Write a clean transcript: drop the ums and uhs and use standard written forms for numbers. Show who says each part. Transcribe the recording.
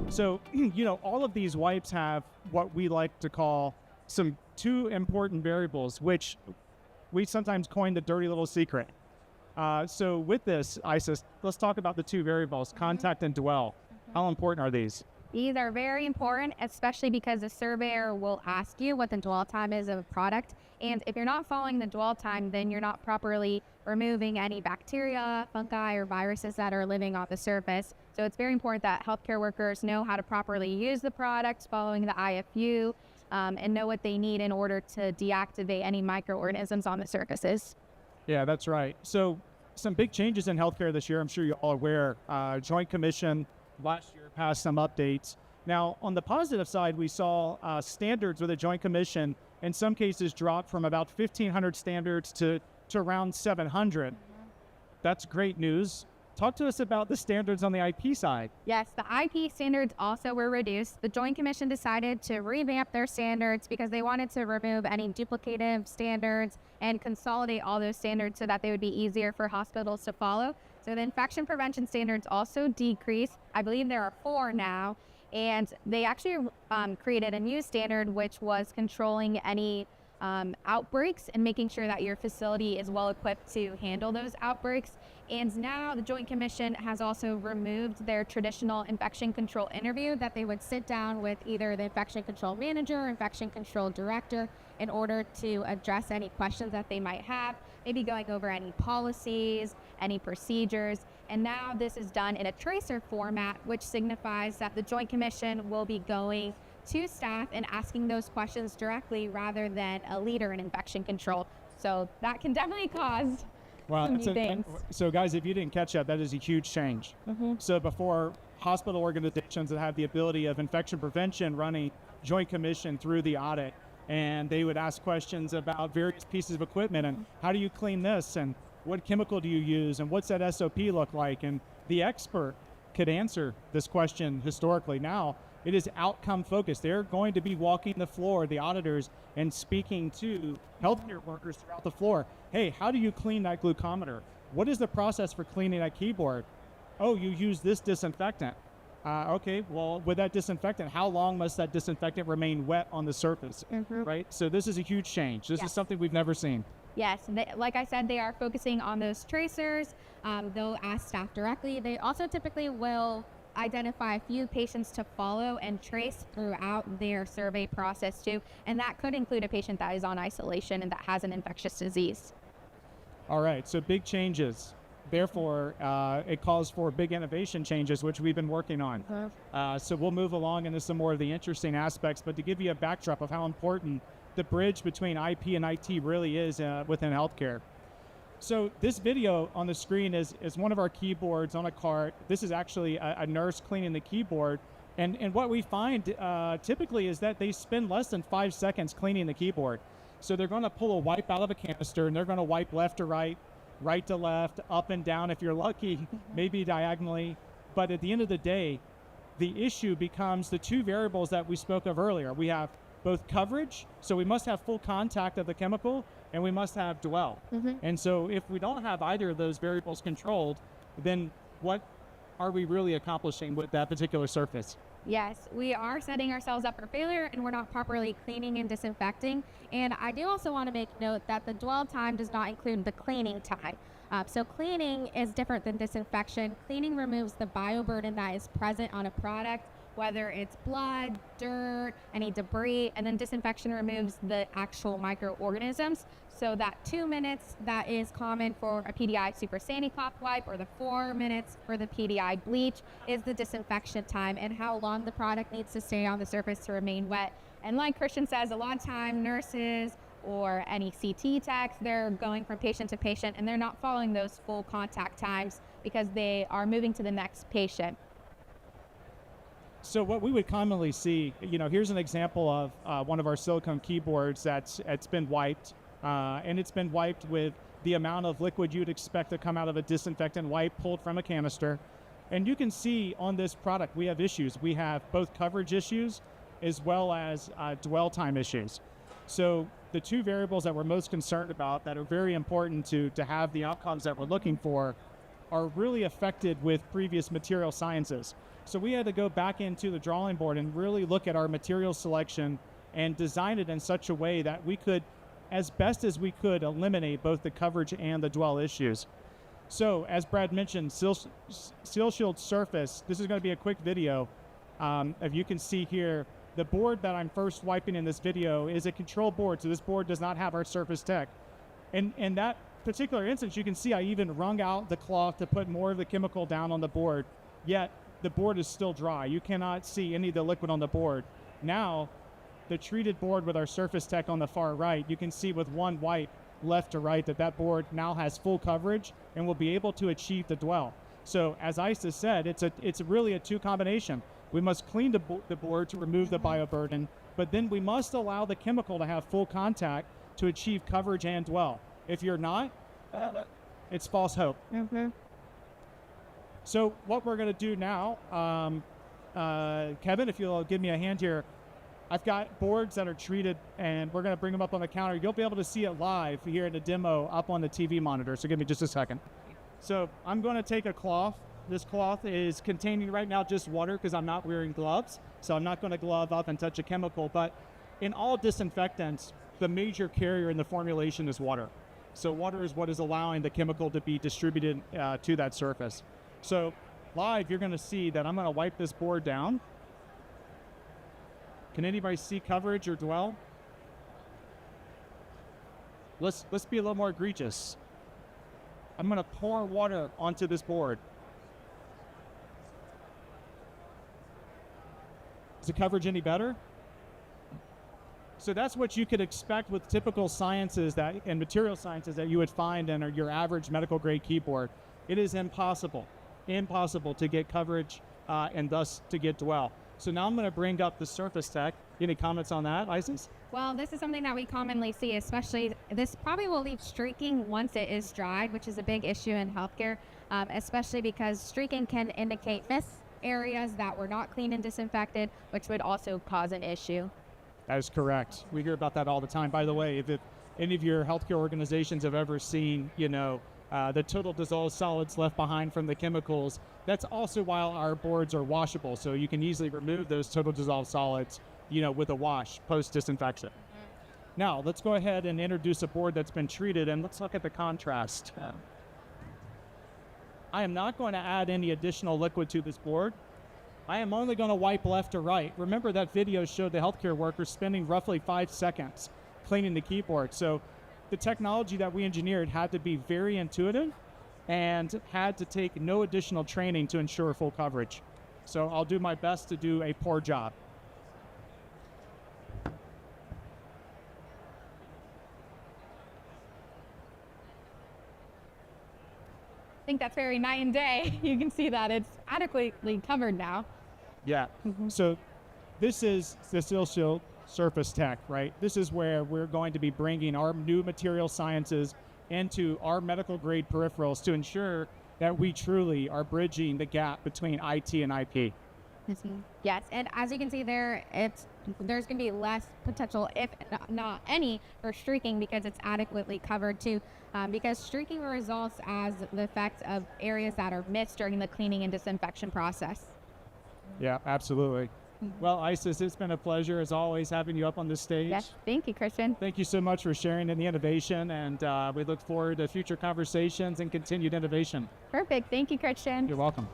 Speaker 1: So, all of these wipes have what we like to call some two important variables, which we sometimes coin the dirty little secret. So with this, Isis, let's talk about the two variables, contact and dwell. How important are these?
Speaker 2: These are very important, especially because the surveyor will ask you what the dwell time is of a product. And if you're not following the dwell time, then you're not properly removing any bacteria, fungi, or viruses that are living on the surface. So it's very important that healthcare workers know how to properly use the products following the IFU and know what they need in order to deactivate any microorganisms on the surfaces.
Speaker 1: Yeah, that's right. So some big changes in healthcare this year. I'm sure you're all aware. Joint Commission last year passed some updates. Now, on the positive side, we saw standards with the Joint Commission in some cases drop from about 1,500 standards to around 700. That's great news. Talk to us about the standards on the IP side.
Speaker 2: Yes, the IP standards also were reduced. The Joint Commission decided to revamp their standards because they wanted to remove any duplicative standards and consolidate all those standards so that they would be easier for hospitals to follow. So the infection prevention standards also decreased. I believe there are 4 now. And they actually created a new standard, which was controlling any outbreaks and making sure that your facility is well equipped to handle those outbreaks. And now the Joint Commission has also removed their traditional infection control interview that they would sit down with either the infection control manager or infection control director in order to address any questions that they might have, maybe going over any policies, any procedures. And now this is done in a tracer format, which signifies that the Joint Commission will be going to staff and asking those questions directly rather than a leader in infection control. So that can definitely cause some new things.
Speaker 1: So guys, if you didn't catch that is a huge change. So before, hospital organizations that have the ability of infection prevention running Joint Commission through the audit, and they would ask questions about various pieces of equipment and how do you clean this and what chemical do you use and what's that SOP look like, and the expert could answer this question historically. Now it is outcome focused. They're going to be walking the floor, the auditors, and speaking to healthcare workers throughout the floor. Hey, how do you clean that glucometer? What is the process for cleaning that keyboard? Oh, you use this disinfectant. Okay, well, with that disinfectant, how long must that disinfectant remain wet on the surface, right? So this is a huge change. This is something we've never seen.
Speaker 2: Yes, like I said, they are focusing on those tracers. They'll ask staff directly. They also typically will identify a few patients to follow and trace throughout their survey process too. And that could include a patient that is on isolation and that has an infectious disease.
Speaker 1: All right, so big changes. Therefore, it calls for big innovation changes, which we've been working on. So we'll move along into some more of the interesting aspects, but to give you a backdrop of how important the bridge between IP and IT really is within healthcare. So this video on the screen is one of our keyboards on a cart. This is actually a nurse cleaning the keyboard. And what we find typically is that they spend less than 5 seconds cleaning the keyboard. So they're going to pull a wipe out of a canister and they're going to wipe left to right, right to left, up and down if you're lucky, maybe diagonally. But at the end of the day, the issue becomes the two variables that we spoke of earlier. We have both coverage, so we must have full contact of the chemical, and we must have dwell. And so if we don't have either of those variables controlled, then what are we really accomplishing with that particular surface?
Speaker 2: Yes, we are setting ourselves up for failure and we're not properly cleaning and disinfecting. And I do also want to make note that the dwell time does not include the cleaning time. So cleaning is different than disinfection. Cleaning removes the bioburden that is present on a product, whether it's blood, dirt, any debris, and then disinfection removes the actual microorganisms. So that 2 minutes that is common for a PDI Super Sandy-Cloth wipe or the 4 minutes for the PDI bleach is the disinfection time and how long the product needs to stay on the surface to remain wet. And like Christian says, a lot of time nurses or any CT techs, they're going from patient to patient and they're not following those full contact times because they are moving to the next patient.
Speaker 1: So what we would commonly see, here's an example of one of our silicone keyboards it's been wiped, and it's been wiped with the amount of liquid you'd expect to come out of a disinfectant wipe pulled from a canister. And you can see on this product, we have issues. We have both coverage issues as well as dwell time issues. So the two variables that we're most concerned about that are very important to have the outcomes that we're looking for are really affected with previous material sciences. So we had to go back into the drawing board and really look at our material selection and design it in such a way that we could, as best as we could, eliminate both the coverage and the dwell issues. So as Brad mentioned, Seal Shield surface, this is going to be a quick video. If you can see here, the board that I'm first wiping in this video is a control board, so this board does not have our surface tech. In that particular instance, you can see I even wrung out the cloth to put more of the chemical down on the board, yet the board is still dry. You cannot see any of the liquid on the board. Now, the treated board with our surface tech on the far right, you can see with one wipe left to right that board now has full coverage and will be able to achieve the dwell. So as Isa said, it's really a two combination. We must clean the board to remove the bioburden, but then we must allow the chemical to have full contact to achieve coverage and dwell. If you're not, it's false hope.
Speaker 2: Mm-hmm.
Speaker 1: So what we're going to do now, Kevin, if you'll give me a hand here, I've got boards that are treated, and we're going to bring them up on the counter. You'll be able to see it live here in the demo up on the TV monitor, so give me just a second. So I'm going to take a cloth. This cloth is containing right now just water because I'm not wearing gloves, so I'm not going to glove up and touch a chemical. But in all disinfectants, the major carrier in the formulation is water. So water is what is allowing the chemical to be distributed to that surface. So live, you're going to see that I'm going to wipe this board down. Can anybody see coverage or dwell? Let's be a little more egregious. I'm going to pour water onto this board. Is the coverage any better? So that's what you could expect with typical sciences and material sciences that you would find in your average medical grade keyboard. It is impossible to get coverage and thus to get dwell. So now I'm going to bring up the surface tech. Any comments on that, Isis?
Speaker 2: Well, this is something that we commonly see, especially this probably will leave streaking once it is dried, which is a big issue in healthcare, especially because streaking can indicate miss areas that were not cleaned and disinfected, which would also cause an issue.
Speaker 1: That is correct. We hear about that all the time. By the way, if any of your healthcare organizations have ever seen, the total dissolved solids left behind from the chemicals, that's also why our boards are washable. So you can easily remove those total dissolved solids, with a wash post-disinfection. Now, let's go ahead and introduce a board that's been treated, and let's look at the contrast. I am not going to add any additional liquid to this board. I am only going to wipe left to right. Remember that video showed the healthcare workers spending roughly 5 seconds cleaning the keyboard. So the technology that we engineered had to be very intuitive and had to take no additional training to ensure full coverage. So I'll do my best to do a poor job.
Speaker 2: I think that's very night and day. You can see that it's adequately covered now.
Speaker 1: Yeah. Mm-hmm. So this is the Seal Shield surface tech, right? This is where we're going to be bringing our new material sciences into our medical grade peripherals to ensure that we truly are bridging the gap between IT and IP.
Speaker 2: Yes, and as you can see there, there's going to be less potential, if not any, for streaking because it's adequately covered too. Because streaking results as the effect of areas that are missed during the cleaning and disinfection process.
Speaker 1: Yeah, absolutely. Well, Isis, it's been a pleasure as always having you up on this stage.
Speaker 2: Yes, thank you, Christian.
Speaker 1: Thank you so much for sharing in the innovation, and we look forward to future conversations and continued innovation.
Speaker 2: Perfect. Thank you, Christian.
Speaker 1: You're welcome.